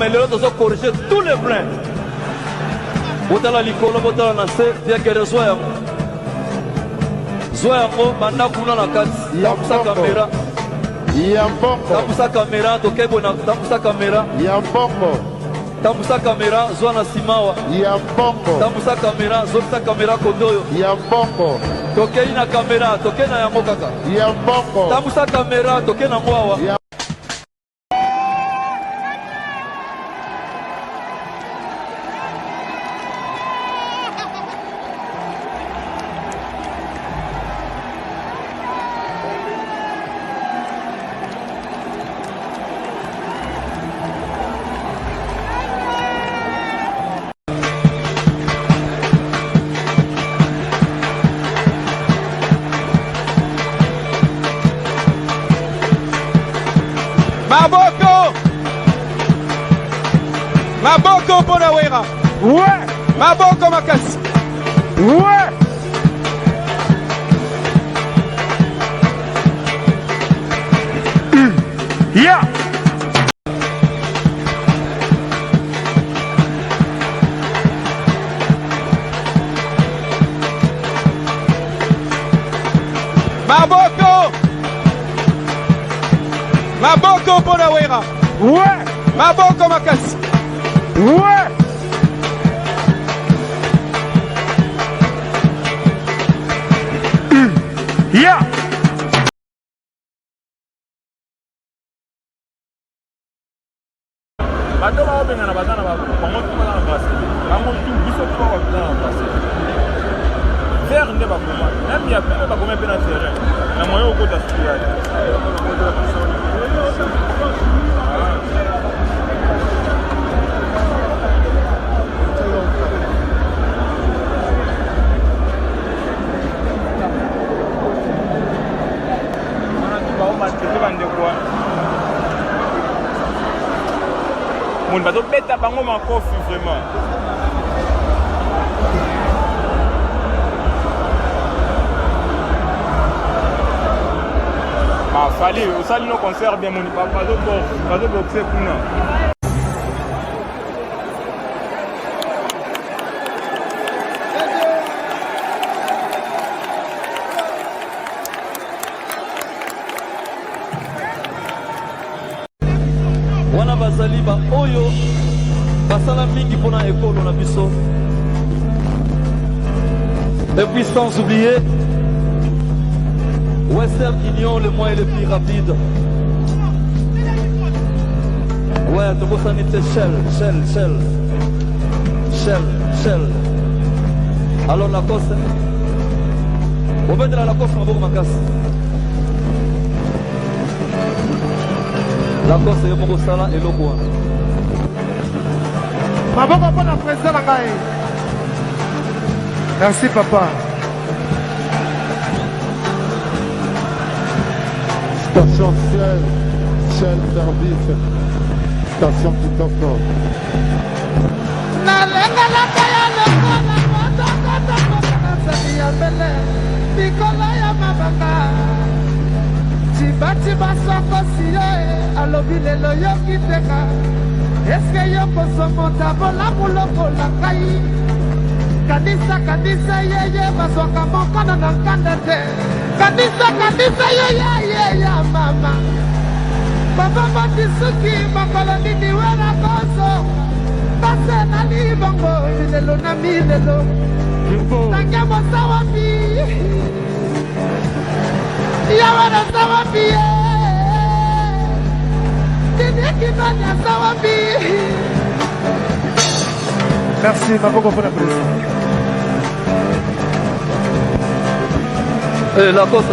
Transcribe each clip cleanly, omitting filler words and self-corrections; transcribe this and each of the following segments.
Mais l'autre doit corriger tous les plans. Vous avez l'école, vous avez lancé, bien que les soirs. Soirs, maintenant, vous avez la carte. Il y a sa caméra. Il y a un bon. Dans sa caméra, dans sa caméra. Il y a un bon. Dans sa caméra, Zoana Simawa. Il y a un bon. Dans sa caméra, sa caméra Kondoyo. Il y a un bon. Toke na caméra, toke na Yamokaka. Il y a un bon. Dans sa caméra, toke na Mwawa. Maboko Ponawera. Ouais. Maboko Makasi. Ouais. Yeah. Maboko. Maboko Ponawera. Ouais. Maboko Makasi. Ouais. Yeah. Bato ba obenga na bazana ba bango tu ba na passer. Bango tu biso tu ba na passer. Faire nde ba koma. Même ya pe ba koma pe na terrain. Na moyo ko ta studia. On va donc mettre à bango makofi vraiment. Ma fallait au salle no concert bien mon papa do boxer kuna. Wana bazali ba oyo basala mingi pona ekolo na biso. Et puis sans oublier Western Union, le moyen le plus rapide. Ouais, tout ça n'était Shell. Alors la coste, on va de la coste ma bourre ma casse. La coste est mon sala et l'eau. Maman va pas la presser la gaille. Merci papa. Station Shell Service. Station Kitoko. Nalenga la kaya loko la moto kata kota sabi ya mbele Bikola ya mabanga Chibati basoko siye alobi lelo yoki teka Eske yoko somo tabola muloko la kai Kanisa yeye basoka mokono na kandete Kanisa yeye ya mama Baba batisuki makolo nini wera koso Base na libongo milelo na milelo Tangia mosa wapi Yawara sawapi Dini kibanya sawapi Merci Maboko pour la présence. La coste.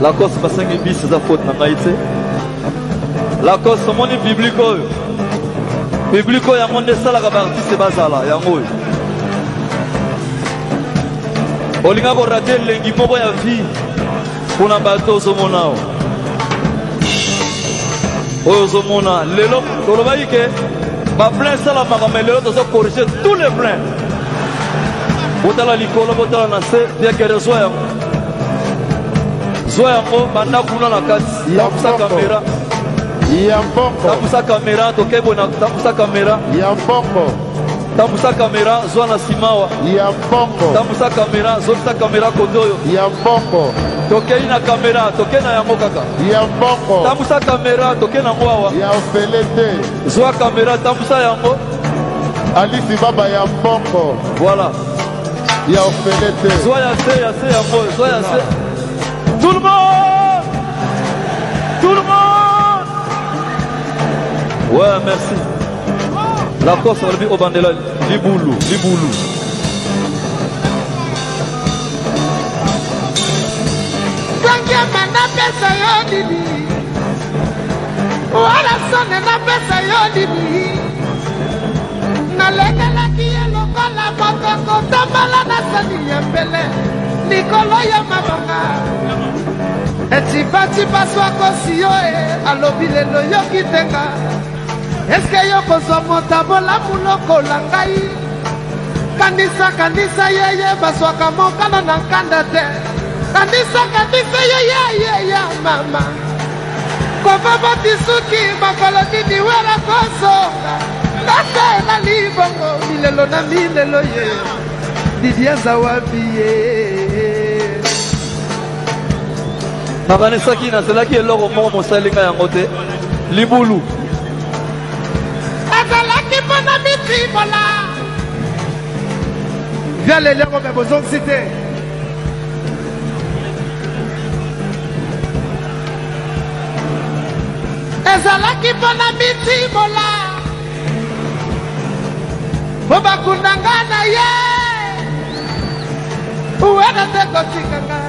La coste basengi bis za faute na maïté. La coste moni biblique oyo. public oyo yango nde esalaka baartiste bazala yango oyo olinga korate elengi moko ya vie mpona bato ozomona awa oyo ozomona lelo tolobaki ke baplein esalamaka me lelo tozokorrige tous les pleins botala likolo botala na se biakere zwa yango banda kuna na kati tabusa kamera tabusa kamera tokebona tabusa kamera tabusa kamera zwa na simawa tabusa kamera zobisa kamera kodoyo tokei na kamera toke na yango kaka tabusa kamera toke na yango awa zwa kamera tabusa yango Alice Baba ya mbongo voilà ya ofelete zwa ya se yango zwa ya se tout le monde ouais merci la course on au bandela libulu Kangiama na pesa yo didi wala sone na pesa yo didi nalekelaki ye lokola mokoko tambala na sani ya mbele likolo ya mabonga etipa swakosi yo alobi lelo yoki tenga eske yo kozwa motabola mulokola ngai kanisa yeye baswaka mokano na nkanda te kanisa yo ya mama kova batisuki makolo nini wera kosonga ngasela libongo milelo na milelo ye didieza wapi ye nakanisaki nazelaki eloko moko mosalinga yango te libulu ezalaki mpona mitimola via leliango me bozongisi te ezalaki mpona mitimola po bakundanga na ye uwena te kotikanga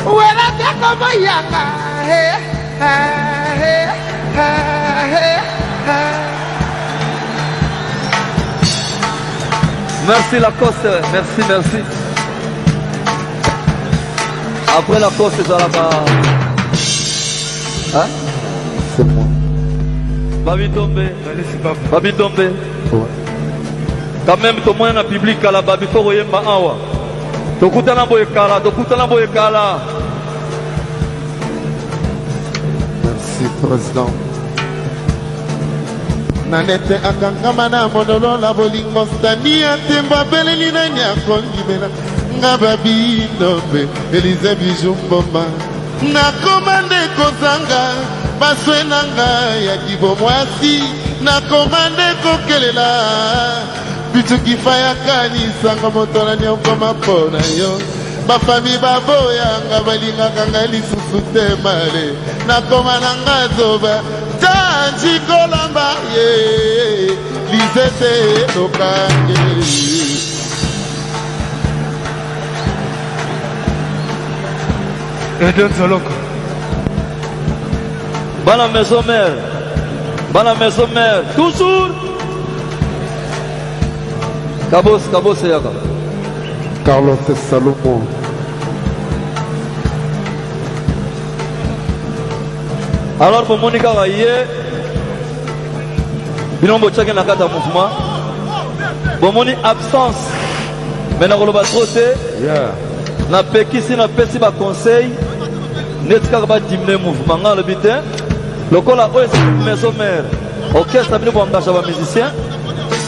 uwena te komoyanga merci Lacoste merci après Lacoste ezalaka hein c'est moi Babi Dombe quand même tomona na public kala babi fo koyemba awa tokutana boye kala merci président nanete akangama na monolola bolingo stani ya tembo abeleli nani akondimela nga babi Dombe Elize Bijumboma nakoma nde kozanga baswe na ngai ya kibomwasi nakoma nde kokelela bitukifa ya kanisanga moto na nyokoma mpo na yo bafami baboyanga balingaka ngai lisusu te male nakoma na nga zoba tanji kolamba ye lizete lokange Eden Zoloko bana maison mère toujours Kabos yaka Carlos Salomo alors bomoni kaka ye bino botiaki na kati ya mouvement bomoni absence me nakoloba tro te napekisi napesi baconseil neti kaka badimine mouvement nga alobi te lokola oyo eza maison mère orchestre bino boambasha bamusicien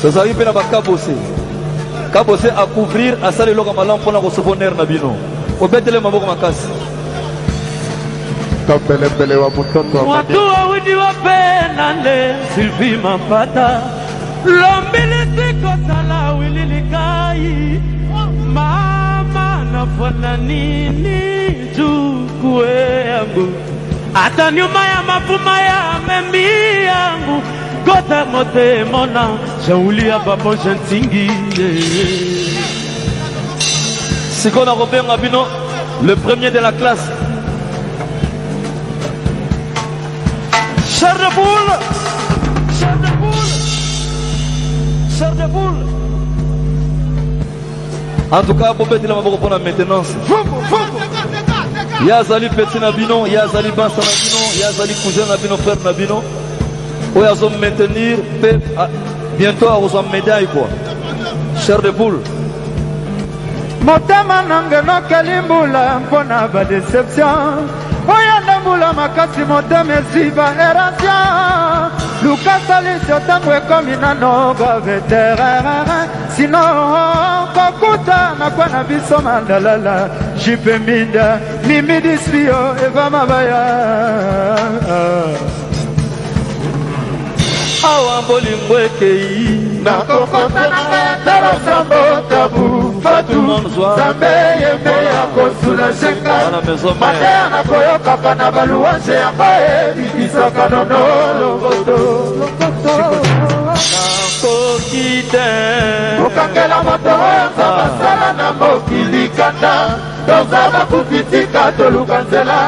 tozalaki mpe na bakabose acouvrir asala eloko malamu mpona kosouvenir na bino obetele maboko makasi topelembele wa mutoto watu wawidi wapenda nde Sylvie Mapata lombili kosala wililikai mama nafona nini chukue yangu hata nyuma ya mafuma ya membi yangu kota mote mona shauli ya babo jantingi sikoyo nakobenga bino le premier de la classe Cher de poule. En tout cas, Bobet il a pour la maintenance. Yazali petit Nabino, Yazali Bansa Nabino, Yazali cousin Nabino, frère Nabino. Où ils vont maintenir, bientôt à aux médailles quoi. Cher de poule. Motema nangeno kalimbula mpona ba déception. Oyanda mbula makasi motema esiba erration. Lukasa lisio tangu ekomi nano ba veterana. Sino kokuta na kwa na biso mandalala. Jipe minda mimi dispio eva mabaya. Awa mbolimbwekei na kokota na taro sambo tabu fatu zambe yembe ya kosula shenga matea na koyoka pana baluwase ambaye bibisaka nono lokoto nakokite okangela moto oyo basala na mokili kanda toza bakufitika toluka nzela